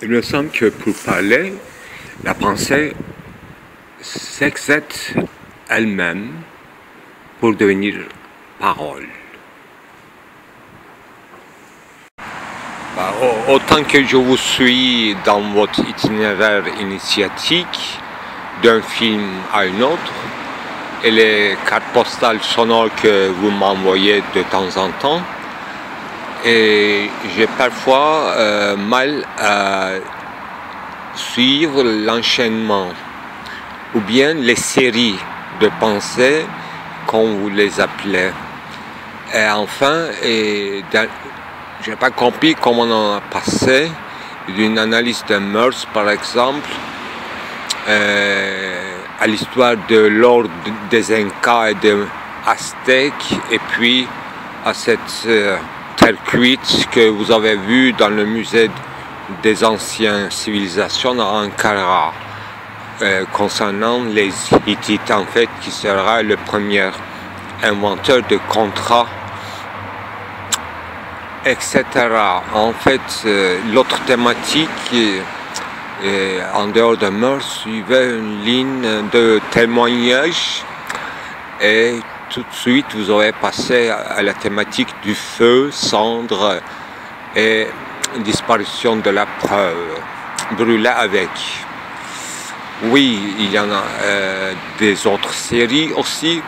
Il me semble que pour parler, la pensée s'exerce elle-même pour devenir parole. Autant que je vous suis dans votre itinéraire initiatique d'un film à un autre, et les cartes postales sonores que vous m'envoyez de temps en temps, et j'ai parfois mal à suivre l'enchaînement ou bien les séries de pensées, comme vous les appelez. Et enfin, je n'ai pas compris comment on a passé d'une analyse de mœurs, par exemple, à l'histoire de l'or des Incas et des Aztèques, et puis à cette terre cuite que vous avez vue dans le musée des anciennes civilisations à Ankara, concernant les Hittites, en fait, qui sera le premier inventeur de contrats, etc. En fait, l'autre thématique, en dehors de mœurs, suivait une ligne de témoignage, et tout de suite vous aurez passé à la thématique du feu, cendre et disparition de la preuve, brûler avec. Oui, il y en a des autres séries aussi.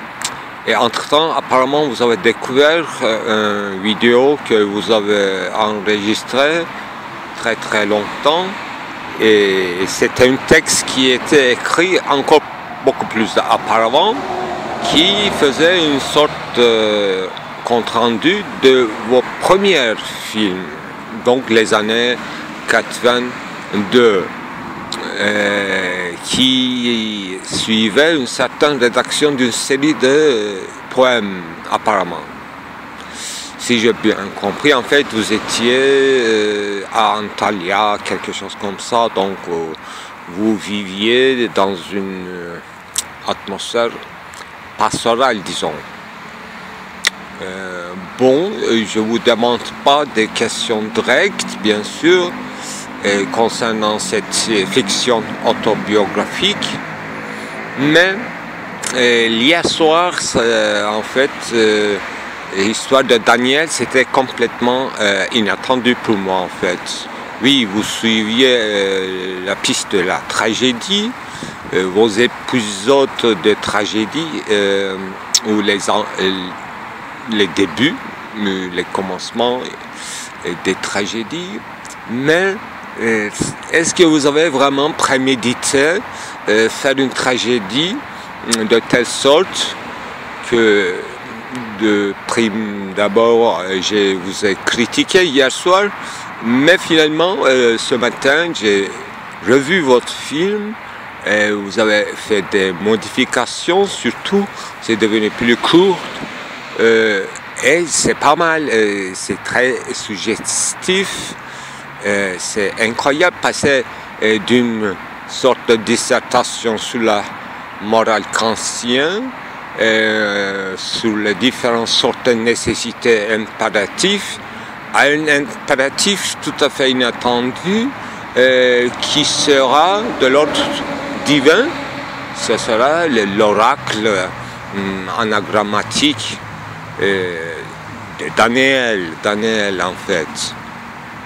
Et entre-temps, apparemment, vous avez découvert une vidéo que vous avez enregistrée très très longtemps. Et c'était un texte qui était écrit encore beaucoup plus auparavant, qui faisait une sorte de compte-rendu de vos premiers films, donc les années 82, qui suivait une certaine rédaction d'une série de poèmes, apparemment. Si j'ai bien compris, en fait, vous étiez à Antalya, quelque chose comme ça, donc vous viviez dans une atmosphère pastorale, disons. Bon, je ne vous demande pas des questions directes, bien sûr, concernant cette fiction autobiographique, mais hier soir, en fait, l'histoire de Daniel, c'était complètement inattendu pour moi, en fait. Oui, vous suiviez la piste de la tragédie, vos épisodes de tragédie, ou les débuts, les commencements des tragédies, mais est-ce que vous avez vraiment prémédité faire une tragédie de telle sorte que de prime d'abord je vous ai critiqué hier soir, mais finalement ce matin j'ai revu votre film et vous avez fait des modifications, surtout c'est devenu plus court, et c'est pas mal, c'est très suggestif. C'est incroyable passer d'une sorte de dissertation sur la morale kantienne, sur les différentes sortes de nécessités impératifs, à un impératif tout à fait inattendu qui sera de l'ordre divin. Ce sera l'oracle anagrammatique de Daniel en fait.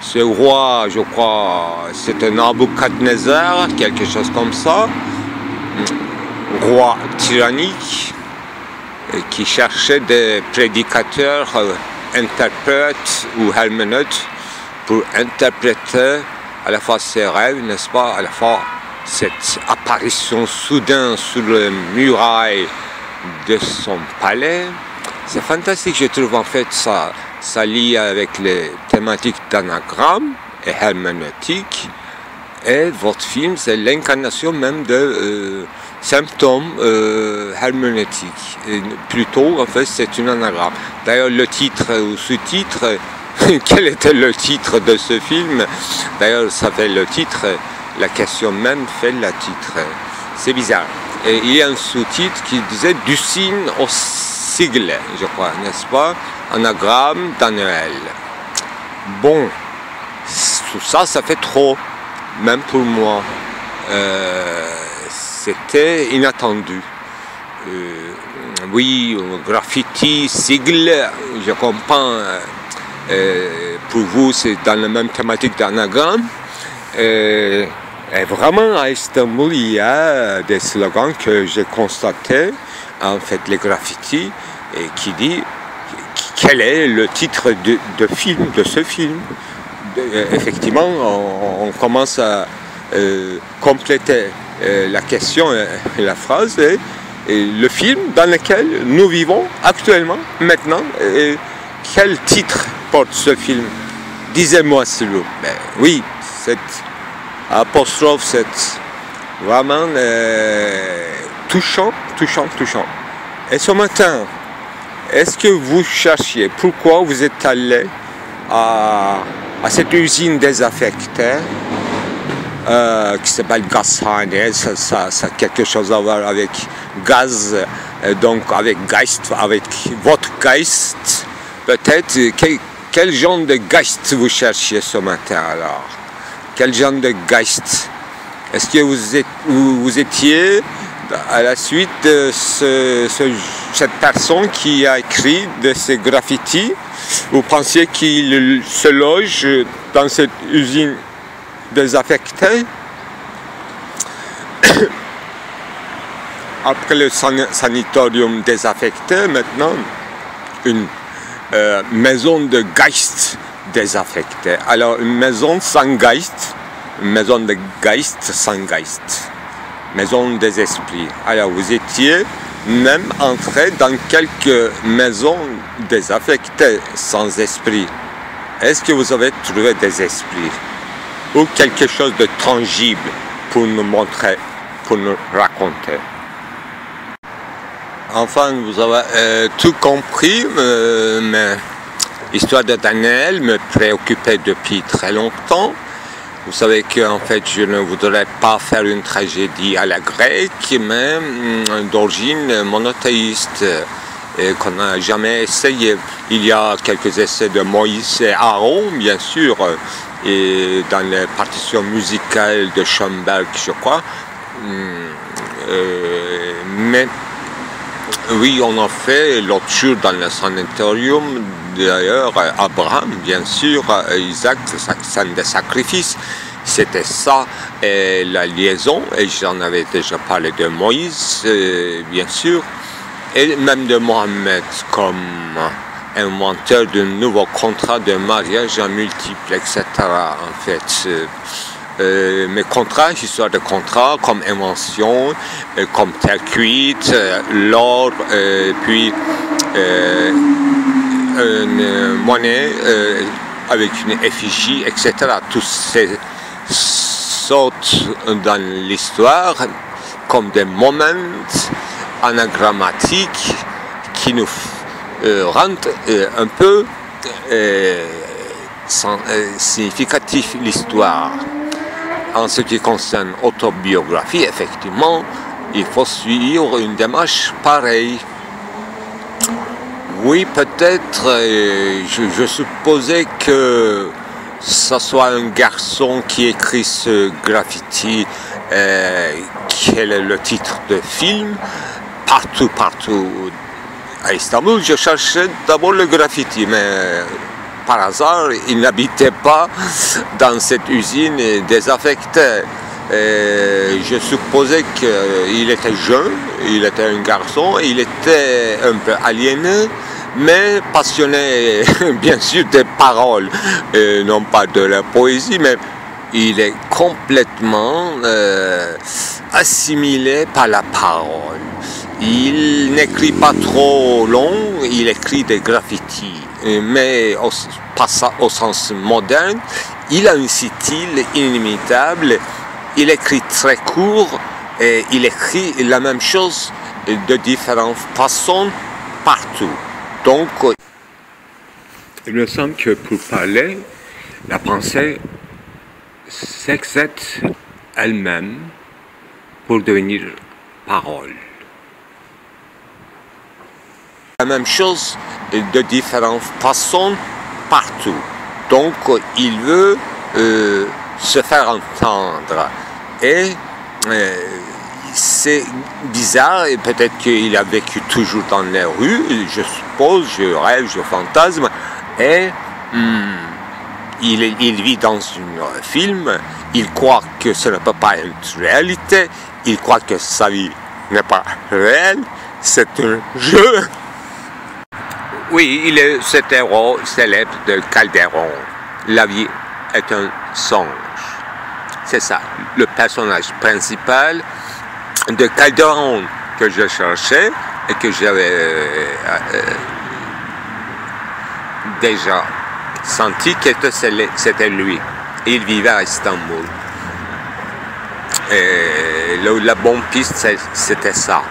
Ce roi, je crois, c'était Nabuchodonosor, quelque chose comme ça, roi tyrannique, qui cherchait des prédicateurs, interprètes ou herméneutes pour interpréter à la fois ses rêves, n'est-ce pas, à la fois cette apparition soudaine sur les murailles de son palais. C'est fantastique, je trouve en fait ça lie avec les thématiques d'anagramme et herméneutique, et votre film c'est l'incarnation même de symptômes herméneutiques. Et plutôt en fait c'est un anagramme. D'ailleurs le titre ou sous-titre, quel était le titre de ce film? D'ailleurs ça fait le titre, la question même fait le titre. C'est bizarre. Et il y a un sous-titre qui disait du signe au sigle, je crois, n'est-ce pas? Anagramme Daniel. Bon, tout ça, ça fait trop. même pour moi, c'était inattendu. Oui, graffiti, sigle, je comprends. Pour vous, c'est dans la même thématique d'anagramme. Et vraiment, à Istanbul, il y a des slogans que j'ai constatés, en fait, les graffitis, et qui dit quel est le titre de film, de ce film. Effectivement, on commence à compléter la question et la phrase, et le film dans lequel nous vivons actuellement, maintenant. Quel titre porte ce film? Disez-moi s'il vous plaît. Oui, cette apostrophe, c'est vraiment touchant. Et ce matin, est-ce que vous cherchiez pourquoi vous êtes allé à cette usine désaffectée qui s'appelle Gazhane? Ça a quelque chose à voir avec gaz, donc avec Geist, avec votre Geist. Peut-être, quel genre de Geist vous cherchiez ce matin alors? Quel genre de Geist? Est-ce que vous étiez à la suite de cette personne qui a écrit de ces graffitis? Vous pensiez qu'il se loge dans cette usine désaffectée? Après le sanatorium désaffecté, maintenant, une maison de Geist désaffectée. Alors, une maison sans Geist, une maison de Geist sans Geist, maison des esprits. Alors, vous étiez même entré dans quelques maisons désaffectées, sans esprit. Est-ce que vous avez trouvé des esprits ou quelque chose de tangible pour nous montrer, pour nous raconter? Enfin, vous avez tout compris, mais l'histoire de Daniel me préoccupait depuis très longtemps. Vous savez qu'en fait, je ne voudrais pas faire une tragédie à la grecque, mais d'origine monothéiste, qu'on n'a jamais essayé. Il y a quelques essais de Moïse et Aaron, bien sûr, et dans les partitions musicales de Schoenberg, je crois. Mais oui, on a fait l'autre jour dans le sanatorium, d'ailleurs, Abraham, bien sûr, Isaac, scène de sacrifice. C'était ça, et la liaison, et j'en avais déjà parlé de Moïse, bien sûr, et même de Mohammed comme inventeur d'un nouveau contrat de mariage en multiple, etc. En fait. Mes contrats, histoire de contrats, comme invention, comme terre cuite, l'or, puis une monnaie avec une effigie, etc. Tous ces sautent dans l'histoire comme des moments anagrammatiques qui nous rendent un peu significatif l'histoire. En ce qui concerne l'autobiographie, effectivement, il faut suivre une démarche pareille. Oui, peut-être, je supposais que ce soit un garçon qui écrit ce graffiti, quel est le titre de film, partout à Istanbul. Je cherchais d'abord le graffiti, mais par hasard, il n'habitait pas dans cette usine désaffectée. Je supposais qu'il était jeune, il était un garçon, il était un peu aliéné, mais passionné bien sûr des paroles, non pas de la poésie, mais il est complètement assimilé par la parole. Il n'écrit pas trop long, il écrit des graffitis, mais au sens moderne, il a un style inimitable, il écrit très court et il écrit la même chose de différentes façons partout. Donc, il me semble que pour parler, la pensée s'excède elle-même pour devenir parole. La même chose de différentes façons partout. Donc il veut se faire entendre. Et c'est bizarre, et peut-être qu'il a vécu toujours dans les rues, je suppose, je rêve, je fantasme, et il vit dans un film, il croit que ce ne peut pas être réalité, il croit que sa vie n'est pas réelle, c'est un jeu. Oui, il est cet héros célèbre de Calderon. La vie est un songe. C'est ça, le personnage principal de Calderon que je cherchais et que j'avais déjà senti que c'était lui. Il vivait à Istanbul. Et la bonne piste, c'était ça.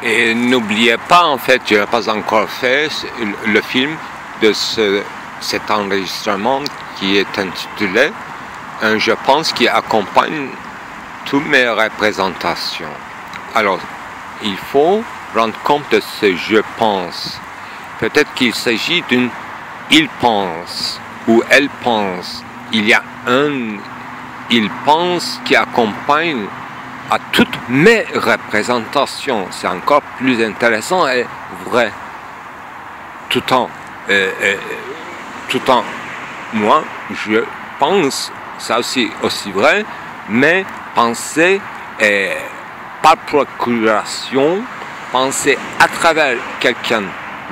Et n'oubliez pas, en fait, je n'ai pas encore fait le film de cet enregistrement qui est intitulé « Je pense » qui accompagne toutes mes représentations. Alors, il faut rendre compte de ce « je pense ». Peut-être qu'il s'agit d'une « il pense » ou « elle pense ». Il y a un « il pense » qui accompagne à toutes mes représentations. C'est encore plus intéressant et vrai. Tout en moi, je pense, ça aussi vrai, mais penser par procuration, penser à travers quelqu'un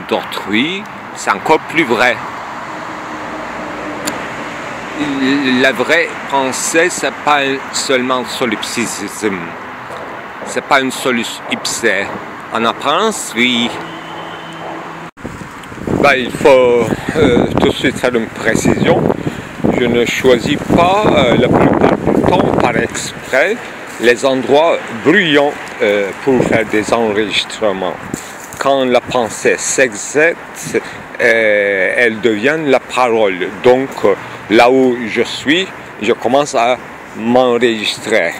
d'autrui, c'est encore plus vrai. La vraie pensée, c'est pas seulement solipsisme, c'est pas une solus ipse. En apparence, oui. Il faut tout de suite faire une précision. Je ne choisis pas la plupart du temps par exprès les endroits bruyants pour faire des enregistrements. Quand la pensée s'exerce, elle devient la parole. Donc là où je suis, je commence à m'enregistrer.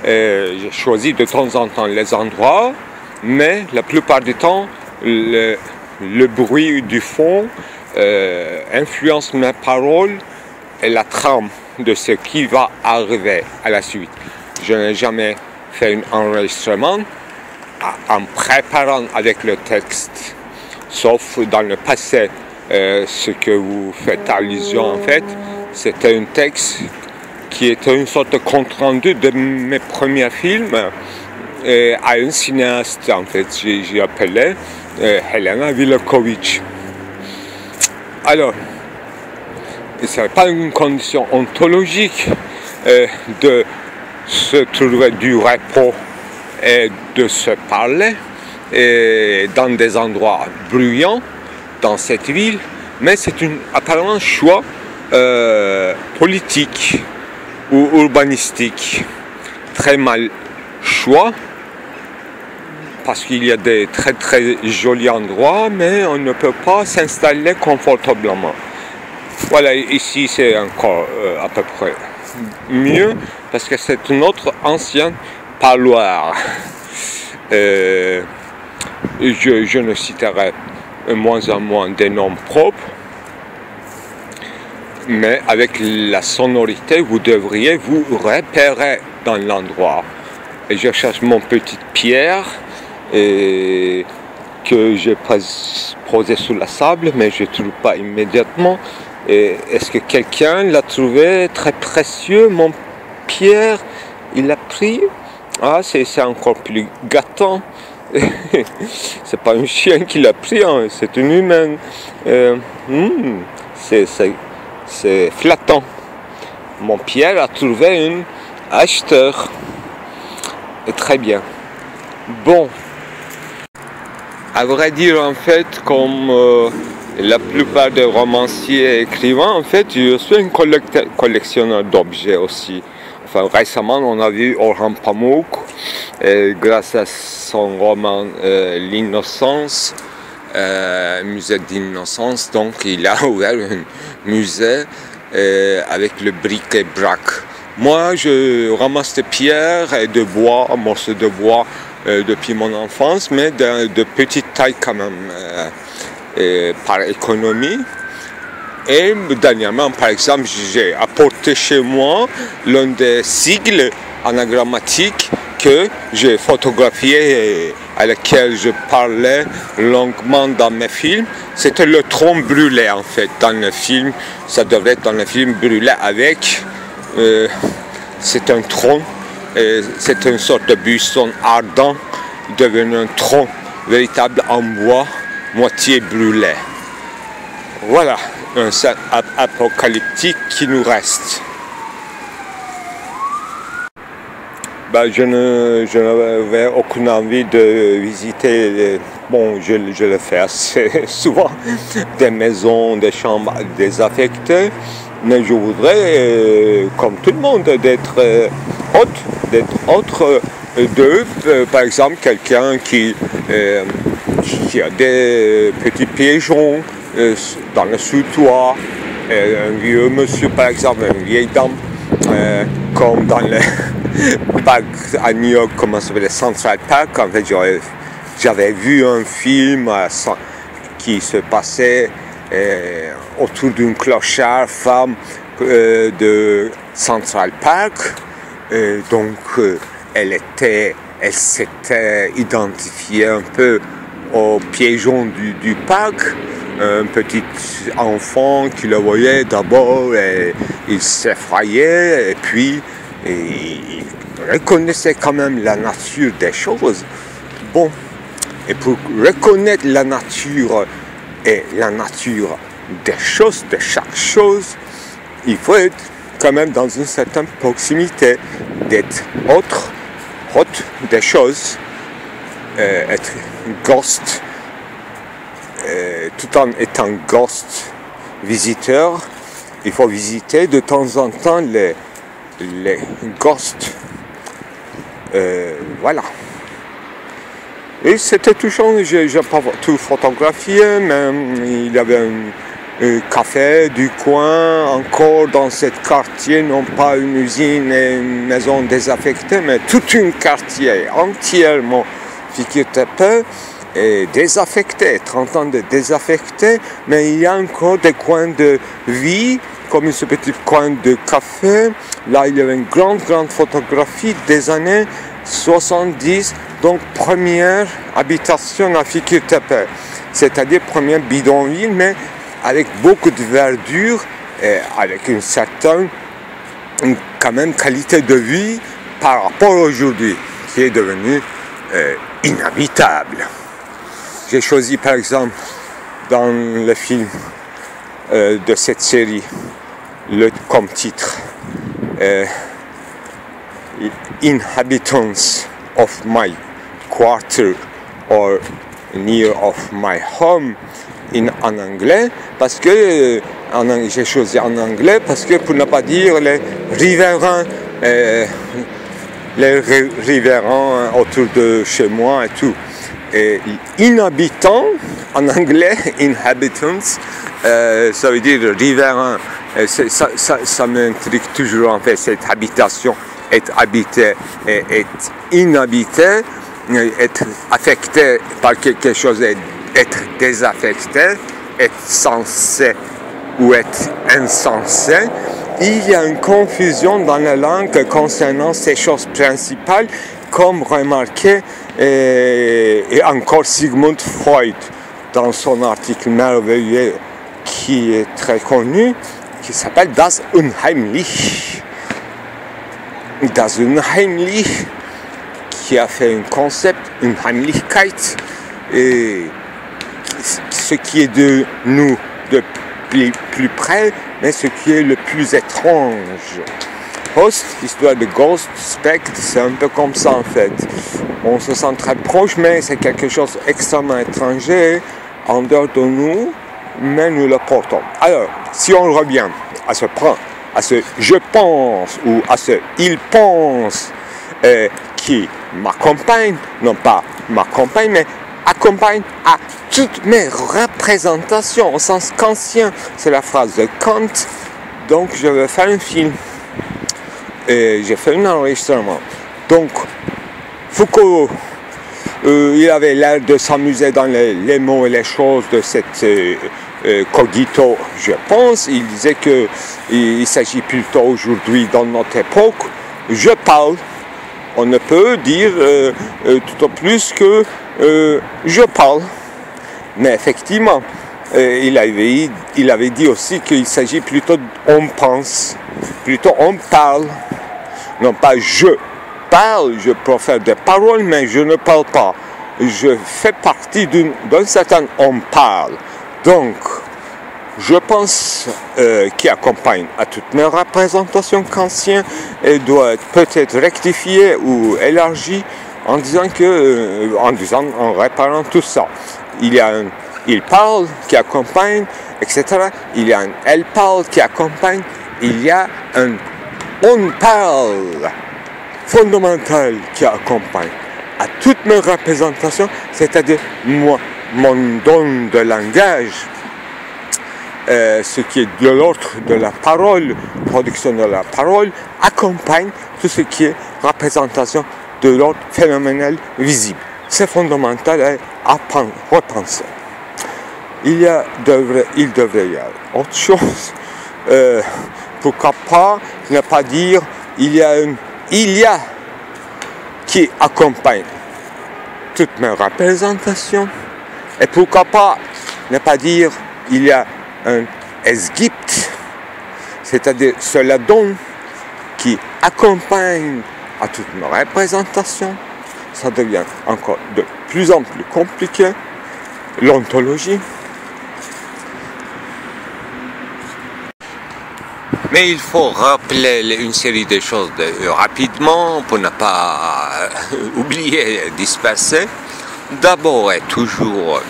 Je choisis de temps en temps les endroits, mais la plupart du temps, le bruit du fond influence mes paroles et la trame de ce qui va arriver à la suite. Je n'ai jamais fait un enregistrement en préparant avec le texte, sauf dans le passé. Ce que vous faites allusion, en fait, c'était un texte qui était une sorte de compte-rendu de mes premiers films à un cinéaste, en fait, j'ai appelé Helena Villakovic. Alors, ce n'est pas une condition ontologique de se trouver du repos et de se parler dans des endroits bruyants dans cette ville, mais c'est apparemment un choix politique ou urbanistique. Très mal choix, parce qu'il y a des très très jolis endroits, mais on ne peut pas s'installer confortablement. Voilà, ici c'est encore à peu près mieux, parce que c'est une autre ancienne parloir. Je ne citerai moins en moins des noms propres, mais avec la sonorité, vous devriez vous repérer dans l'endroit. Et je cherche mon petite pierre que j'ai posée sous la sable, mais je ne trouve pas immédiatement. Est-ce que quelqu'un l'a trouvé très précieux, mon pierre? Il l'a pris? Ah, c'est encore plus gâtant. C'est pas un chien qui l'a pris, hein, c'est une humaine. C'est flattant. Mon Pierre a trouvé un acheteur. Et très bien. Bon. À vrai dire, en fait, comme la plupart des romanciers et écrivains, en fait, je suis un collectionneur d'objets aussi. Enfin, récemment, on a vu Orhan Pamuk, grâce à son roman L'Innocence, musée d'innocence, donc il a ouvert un musée avec le bric-et-brac. Moi, je ramasse des pierres et de bois, morceaux de bois depuis mon enfance, mais de petite taille quand même, par économie. Et dernièrement, par exemple, j'ai apporté chez moi l'un des sigles anagrammatiques que j'ai photographié et à laquelle je parlais longuement dans mes films. C'était le tronc brûlé en fait dans le film. Ça devrait être dans le film brûlé avec. C'est un tronc. C'est une sorte de buisson ardent devenu un tronc véritable en bois, moitié brûlé. Voilà un scène apocalyptique qui nous reste. Je n'avais aucune envie de visiter, je le fais assez souvent, des maisons, des chambres désaffectées, mais je voudrais, comme tout le monde, d'être autre d'eux, par exemple quelqu'un qui a des petits pigeons dans le sous-toit, un vieux monsieur par exemple, une vieille dame, comme dans le parc à New York, comment ça s'appelle, le Central Park. En fait, j'avais vu un film qui se passait autour d'une clochard femme de Central Park. Donc, elle s'était identifiée un peu aux pigeons du parc. Un petit enfant qui le voyait d'abord, il s'effrayait et puis il reconnaissait quand même la nature des choses. Bon, et pour reconnaître la nature et la nature des choses, de chaque chose, il faut être quand même dans une certaine proximité, d'être autre des choses, être ghost, tout en étant ghost visiteur. Il faut visiter de temps en temps les ghosts. Voilà. Et c'était touchant, je n'ai pas tout photographié, mais il y avait un café du coin, encore dans ce quartier, non pas une usine et une maison désaffectée, mais tout un quartier entièrement Fikirtepe est désaffecté, 30 ans de désaffecté, mais il y a encore des coins de vie, comme ce petit coin de café. Là, il y avait une grande photographie des années 70, donc première habitation à Fikirtepe, c'est-à-dire première bidonville, mais avec beaucoup de verdure et avec une certaine quand même qualité de vie par rapport à aujourd'hui, qui est devenue inhabitable. J'ai choisi par exemple dans le film de cette série comme titre Inhabitants of my quarter or near of my home en anglais, parce que j'ai choisi en anglais parce que pour ne pas dire les riverains autour de chez moi et tout. Et inhabitant en anglais, inhabitants, ça veut dire riverain. Ça m'intrigue toujours en fait, cette habitation, être habité et être inhabité, être affecté par quelque chose, être désaffecté, être censé ou être insensé. Il y a une confusion dans la langue concernant ces choses principales, comme remarqué et encore Sigmund Freud dans son article merveilleux qui est très connu, qui s'appelle Das Unheimliche. Das Unheimliche, qui a fait un concept, Unheimlichkeit, et ce qui est de nous de plus près, mais ce qui est le plus étrange. Host, histoire de ghost, spectre, c'est un peu comme ça en fait. On se sent très proche, mais c'est quelque chose d'extrêmement étranger en dehors de nous, mais nous le portons. Alors, si on revient à ce je pense ou à ce il pense qui m'accompagne, non pas m'accompagne, mais accompagne à toutes mes représentations, au sens kantien, c'est la phrase de Kant. Donc je vais faire un film. Et j'ai fait un enregistrement. Donc Foucault, il avait l'air de s'amuser dans les mots et les choses de cette cogito, je pense. Il disait qu'il s'agit plutôt aujourd'hui, dans notre époque, je parle. On ne peut dire tout au plus que je parle. Mais effectivement, il avait dit aussi qu'il s'agit plutôt on pense, plutôt on parle, non pas je parle, je profère des paroles, mais je ne parle pas. Je fais partie d'un certain on parle. Donc, je pense qui accompagne à toutes mes représentations kantiennes et doit être peut-être rectifié ou élargi en disant en réparant tout ça. Il y a un il parle qui accompagne, etc. Il y a un elle parle qui accompagne. Il y a un on parle fondamental qui accompagne à toutes mes représentations, c'est-à-dire mon don de langage, ce qui est de l'ordre de la parole, production de la parole, accompagne tout ce qui est représentation de l'ordre phénoménal visible. C'est fondamental à repenser. Il devrait y avoir autre chose. Pourquoi pas ne pas dire il y a qui accompagne toutes mes représentations. Et pourquoi pas ne pas dire il y a un es gibt, c'est-à-dire cela donne qui accompagne à toutes mes représentations. Ça devient encore de plus en plus compliqué. L'ontologie. Mais il faut rappeler une série de choses rapidement pour ne pas oublier, disperser. D'abord et toujours,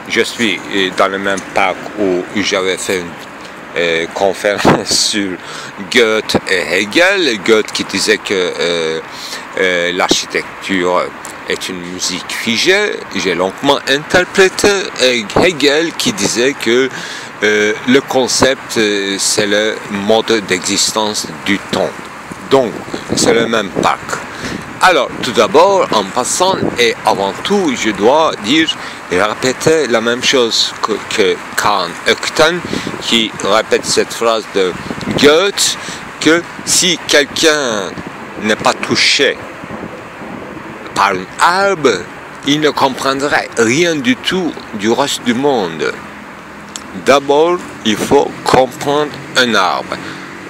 je suis dans le même parc où j'avais fait une conférence sur Goethe et Hegel. Goethe qui disait que l'architecture est une musique figée, j'ai longuement interprété, et Hegel qui disait que le concept c'est le mode d'existence du temps. Donc c'est le même parc. Alors tout d'abord, en passant et avant tout, je dois dire et répéter la même chose que Karl Eucken qui répète cette phrase de Goethe, que si quelqu'un n'est pas touché par un arbre, il ne comprendrait rien du tout du reste du monde. D'abord, il faut comprendre un arbre.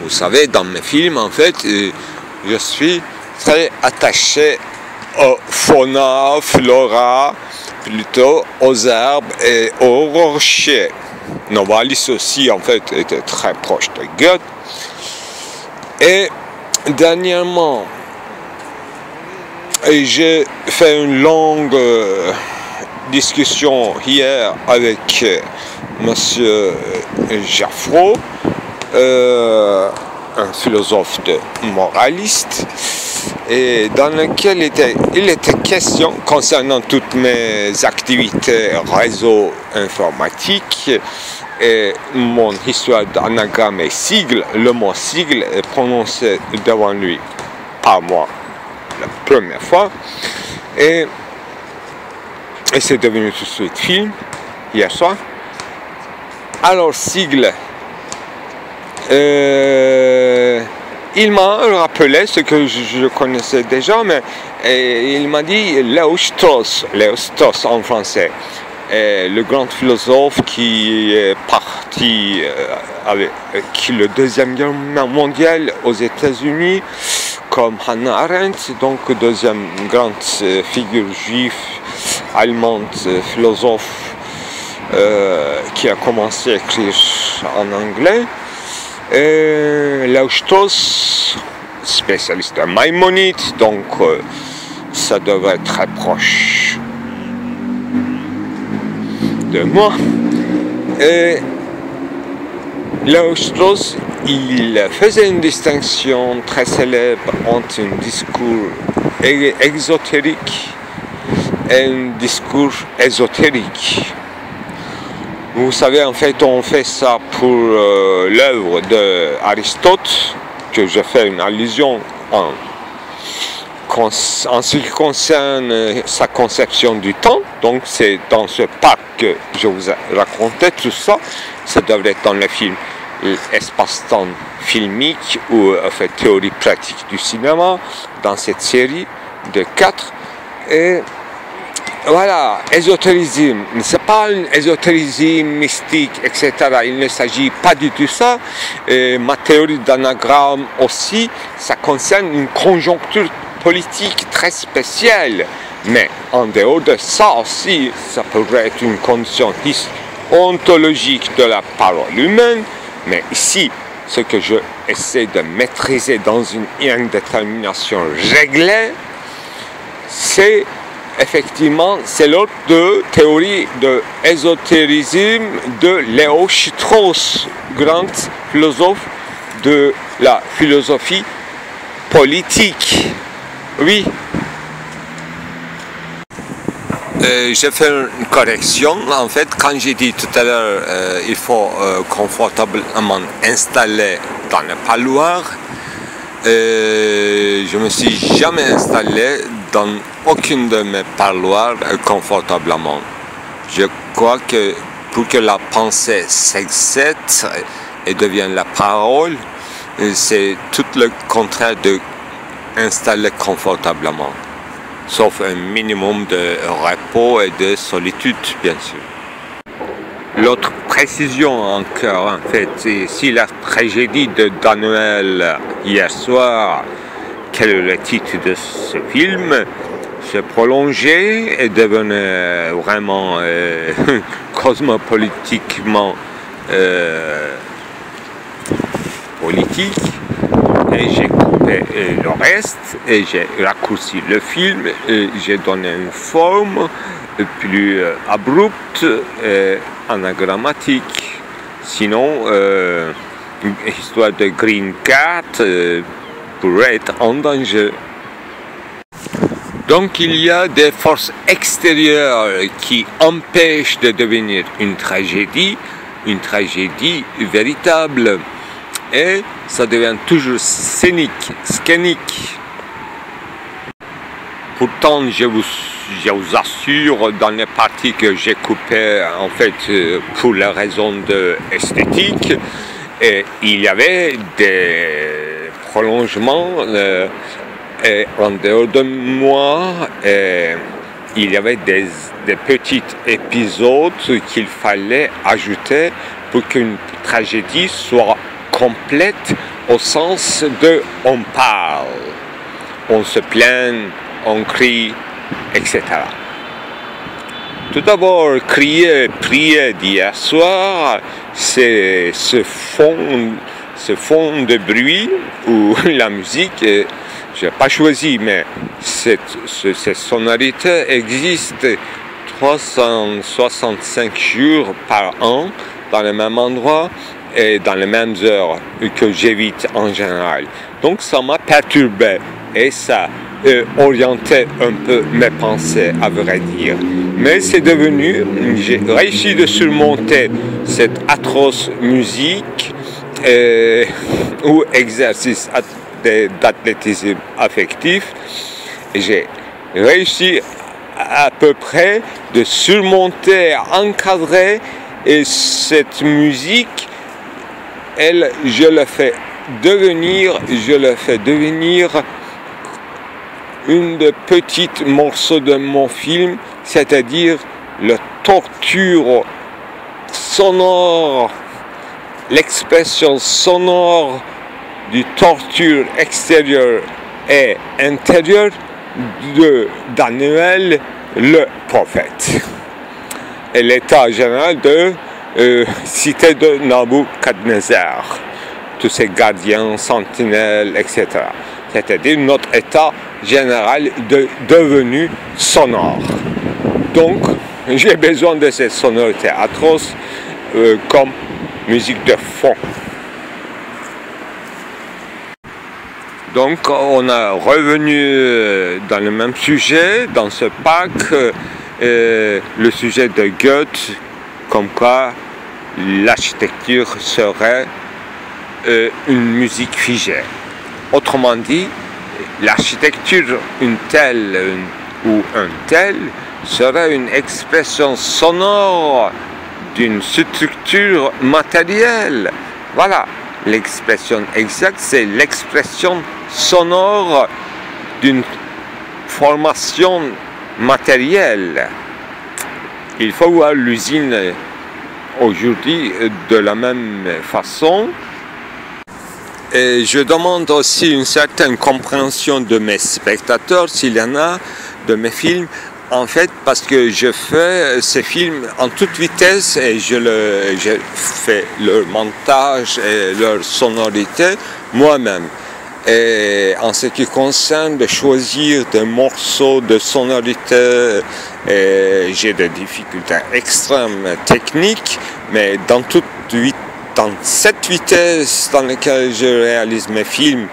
Vous savez, dans mes films, en fait, je suis très attaché aux fauna, flora, plutôt aux arbres et aux rochers. Novalis aussi, en fait, était très proche de Goethe. Et dernièrement, j'ai fait une longue discussion hier avec Monsieur Jaffraud, un philosophe moraliste, et dans lequel il était question concernant toutes mes activités réseau informatique et mon histoire d'anagramme et sigle. Le mot sigle est prononcé devant lui par moi la première fois, et c'est devenu tout de suite film hier soir. Alors sigle, il m'a rappelé ce que je connaissais déjà, mais il m'a dit Léo Strauss en français, le grand philosophe qui est parti avec le Deuxième Guerre mondiale aux États-Unis, comme Hannah Arendt, donc deuxième grande figure juive allemande, philosophe, qui a commencé à écrire en anglais. Léo Strauss, spécialiste de Maïmonide, donc ça devrait être très proche de moi. Léo Strauss, il faisait une distinction très célèbre entre un discours exotérique et un discours ésotérique. Vous savez, en fait, on fait ça pour l'œuvre d'Aristote, que je fais une allusion en ce qui concerne sa conception du temps. Donc c'est dans ce parc que je vous ai raconté tout ça. ça devrait être dans le film espace-temps filmique ou en fait théorie pratique du cinéma, dans cette série de 4. Et voilà, ésotérisme, c'est pas un ésotérisme mystique, etc. Il ne s'agit pas du tout de ça. Et ma théorie d'anagramme aussi, ça concerne une conjoncture politique très spéciale. Mais en dehors de ça aussi, ça pourrait être une condition ontologique de la parole humaine. Mais ici, ce que je essaie de maîtriser dans une indétermination réglée, c'est effectivement, c'est l'autre de théorie de ésotérisme de Léo Strauss, grand philosophe de la philosophie politique. Oui. J'ai fait une correction. En fait, quand j'ai dit tout à l'heure il faut confortablement installer dans le parloir, je me suis jamais installé dans aucune de mes parloirs confortablement. Je crois que pour que la pensée s'excède et devienne la parole, c'est tout le contraire de installer confortablement, sauf un minimum de repos et de solitude, bien sûr. L'autre précision encore, en fait, si la tragédie de Daniel hier soir, quel est le titre de ce film, se prolongeait et devenait vraiment cosmopolitiquement politique, et j'ai coupé le reste et j'ai raccourci le film et j'ai donné une forme plus abrupte et anagrammatique. Sinon, l'histoire de Green Cat pourrait être en danger. Donc il y a des forces extérieures qui empêchent de devenir une tragédie véritable. Et ça devient toujours scénique. Pourtant, je vous assure, dans les parties que j'ai coupées, en fait, pour les raisons de esthétique, il y avait des prolongements et en dehors de moi, il y avait des petits épisodes qu'il fallait ajouter pour qu'une tragédie soit complète au sens de on parle, on se plaint, on crie, etc. Tout d'abord, crier, prier d'hier soir, c'est ce fond de bruit où la musique, je n'ai pas choisi, mais cette sonorité existe 365 jours par an dans le même endroit et dans les mêmes heures que j'évite en général. Donc ça m'a perturbé et ça orienté un peu mes pensées, à vrai dire. Mais c'est devenu, j'ai réussi de surmonter cette atroce musique ou exercice d'athlétisme affectif. J'ai réussi à peu près de surmonter, encadrer et cette musique, elle, je le fais devenir une des petites morceaux de mon film, c'est-à-dire la torture sonore, l'expression sonore du torture extérieure et intérieure de Daniel le prophète et l'état général de cité de Nabucodonosor, tous ces gardiens, sentinelles, etc. C'est-à-dire notre état général devenu sonore. Donc, j'ai besoin de cette sonorité atroce comme musique de fond. Donc, on a revenu dans le même sujet, dans ce pack, le sujet de Goethe, comme quoi l'architecture serait une musique figée. Autrement dit, l'architecture, une telle ou un tel, serait une expression sonore d'une structure matérielle. Voilà, l'expression exacte, c'est l'expression sonore d'une formation matérielle. Il faut voir l'usine aujourd'hui de la même façon. Et je demande aussi une certaine compréhension de mes spectateurs, s'il y en a, de mes films, en fait, parce que je fais ces films en toute vitesse et je fais leur montage et leur sonorité moi-même. Et en ce qui concerne de choisir des morceaux de sonorité, j'ai des difficultés extrêmes techniques, mais dans cette vitesse dans laquelle je réalise mes films,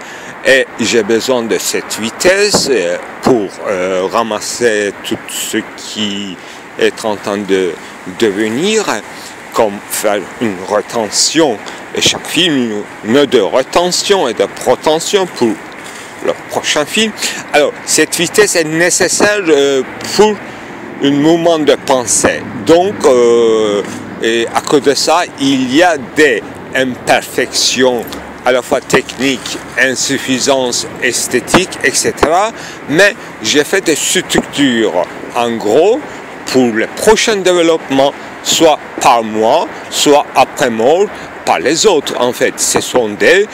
et j'ai besoin de cette vitesse pour ramasser tout ce qui est en train de devenir, comme faire une rétention. Et chaque film met de rétention et de protention pour le prochain film. Alors, cette vitesse est nécessaire pour un mouvement de pensée. Donc, et à cause de ça, il y a des imperfections à la fois techniques, insuffisances esthétiques, etc. Mais j'ai fait des structures, en gros, pour le prochain développement, soit par moi, soit après moi, par les autres. En fait, ce sont des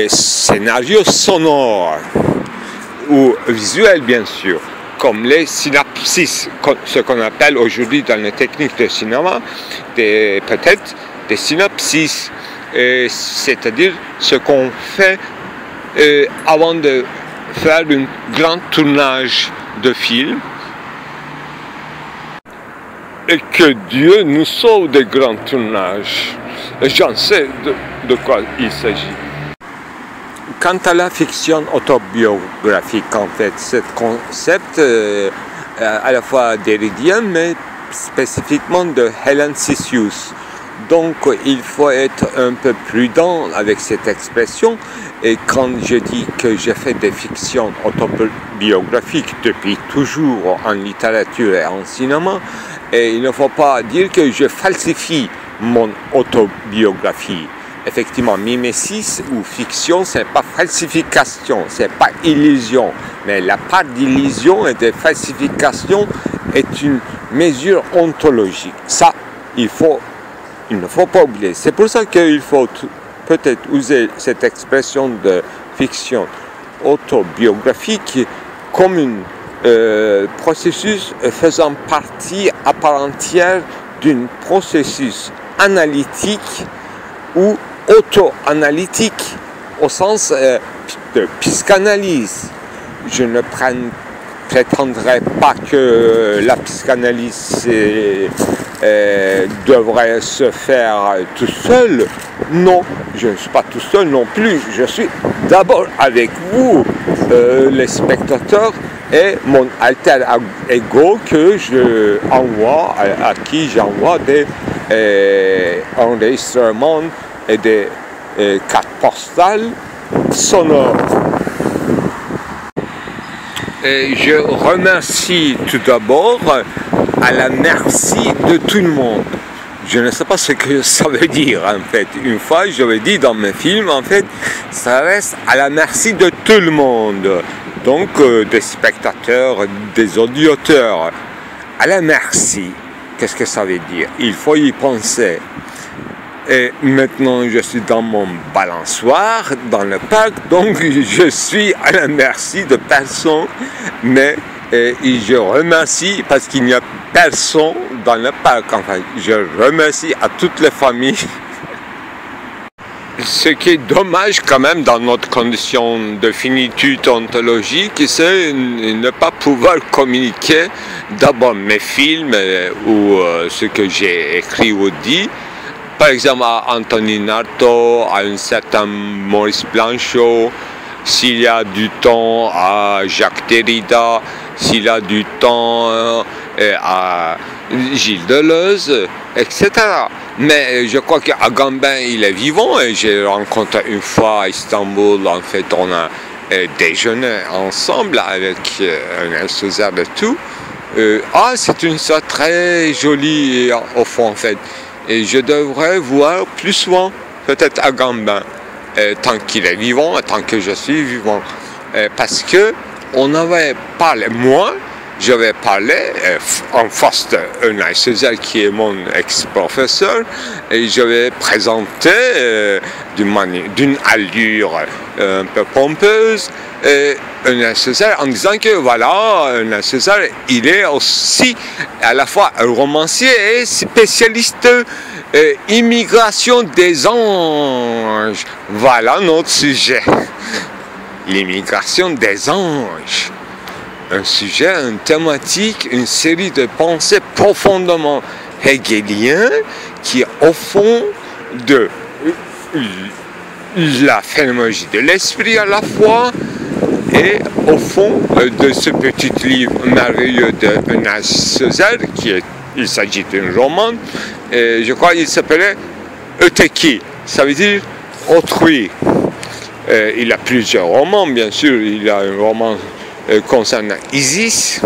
scénarios sonores, ou visuels, bien sûr, comme les synapses, ce qu'on appelle aujourd'hui dans les techniques de cinéma, peut-être des synapses, c'est-à-dire ce qu'on fait avant de faire un grand tournage de film. Et que Dieu nous sauve des grands tournages. J'en sais de quoi il s'agit. Quant à la fiction autobiographique, en fait, ce concept à la fois d'Hérédien, mais spécifiquement de Helen Sisius. Donc, il faut être un peu prudent avec cette expression. Et quand je dis que j'ai fait des fictions autobiographiques depuis toujours en littérature et en cinéma, et il ne faut pas dire que je falsifie mon autobiographie. Effectivement, mimésis ou fiction, ce n'est pas falsification, ce n'est pas illusion. Mais la part d'illusion et de falsification est une mesure ontologique. Ça, il ne faut pas oublier. C'est pour ça qu'il faut peut-être user cette expression de fiction autobiographique comme un processus faisant partie à part entière d'un processus analytique ou auto-analytique au sens de psychanalyse. Je ne prétendrai pas que la psychanalyse devrait se faire tout seul. Non, je ne suis pas tout seul non plus. Je suis d'abord avec vous, les spectateurs, et mon alter ego que je envoie, à qui j'envoie des enregistrements et des cartes postales sonores. Et je remercie tout d'abord à la merci de tout le monde. Je ne sais pas ce que ça veut dire en fait. Une fois, j'avais dit dans mes films, en fait, ça reste à la merci de tout le monde. Donc, des spectateurs, des auditeurs. À la merci, qu'est-ce que ça veut dire? Il faut y penser. Et maintenant, je suis dans mon balançoire, dans le parc, donc je suis à la merci de personne, mais je remercie parce qu'il n'y a personne dans le parc. Enfin, je remercie à toutes les familles. Ce qui est dommage quand même dans notre condition de finitude ontologique, c'est ne pas pouvoir communiquer d'abord mes films ou ce que j'ai écrit ou dit. Par exemple à Anthony Narto, à un certain Maurice Blanchot, s'il y a du temps à Jacques Derrida, s'il y a du temps à Gilles Deleuze, etc. Mais je crois qu'à Gambin, il est vivant et j'ai rencontré une fois à Istanbul, en fait, on a déjeuné ensemble avec un enthousiasme et tout. C'est une histoire très jolie au fond, en fait. Et je devrais voir plus souvent, peut-être Agamben, tant qu'il est vivant, tant que je suis vivant. Parce que on avait parlé, moi, j'avais parlé en face d'Unai Césaire, qui est mon ex-professeur, et j'avais présenté d'une allure un peu pompeuse Unai Césaire en disant que voilà, Unai Césaire, il est aussi à la fois un romancier et spécialiste immigration des anges. Voilà notre sujet. L'immigration des anges. Un sujet, une thématique, une série de pensées profondément hegeliennes qui est au fond de la phénoménologie de l'esprit à la fois et au fond de ce petit livre merveilleux de Unai Césaire, il s'agit d'un roman, et je crois qu'il s'appelait Öteki, ça veut dire autrui. Il a plusieurs romans, bien sûr. Il a un roman concernant Isis,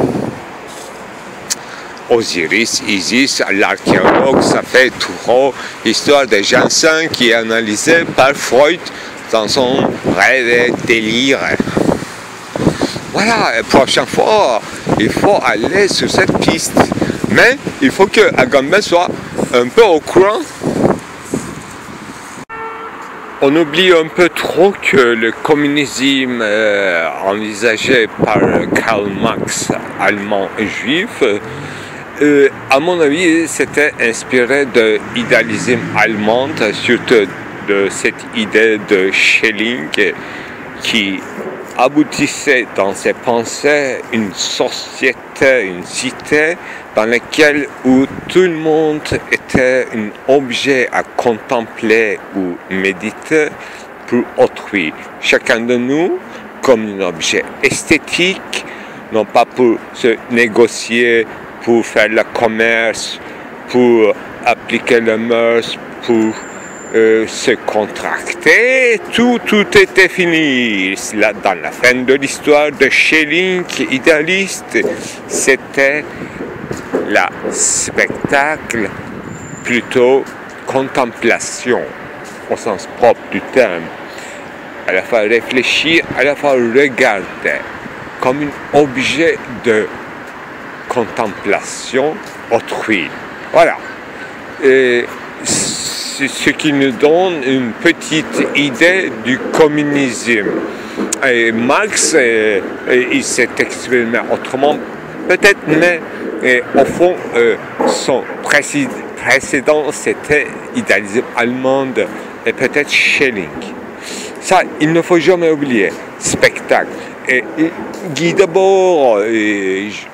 Osiris, Isis, l'archéologue, ça fait trop l'histoire des ginseng qui est analysée par Freud dans son rêve et délire. Voilà, la prochaine fois, il faut aller sur cette piste. Mais il faut que Agamben soit un peu au courant. On oublie un peu trop que le communisme envisagé par Karl Marx, allemand et juif, à mon avis, c'était inspiré de l'idéalisme allemand, surtout de cette idée de Schelling qui aboutissait dans ses pensées une société, une cité dans laquelle où tout le monde était un objet à contempler ou méditer pour autrui. Chacun de nous comme un objet esthétique, non pas pour se négocier, pour faire le commerce, pour appliquer le mœurs, pour se contracter, tout était fini. Là, dans la fin de l'histoire de Schelling, idéaliste, c'était le spectacle, plutôt contemplation, au sens propre du terme. À la fois réfléchir, à la fois regarder, comme un objet de contemplation autrui. Voilà. Et ce qui nous donne une petite idée du communisme. Et Marx, il s'est exprimé autrement, peut-être, mais au fond, son précédent, c'était l'idéalisme allemand et peut-être Schelling. Ça, il ne faut jamais oublier. Spectacle. Et Guy Debord,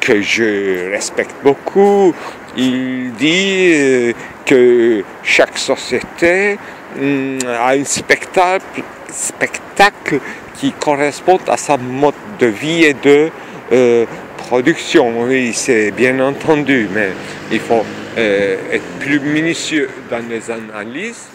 que je respecte beaucoup, il dit que chaque société a un spectacle qui correspond à sa mode de vie et de production. Oui, c'est bien entendu, mais il faut être plus minutieux dans les analyses.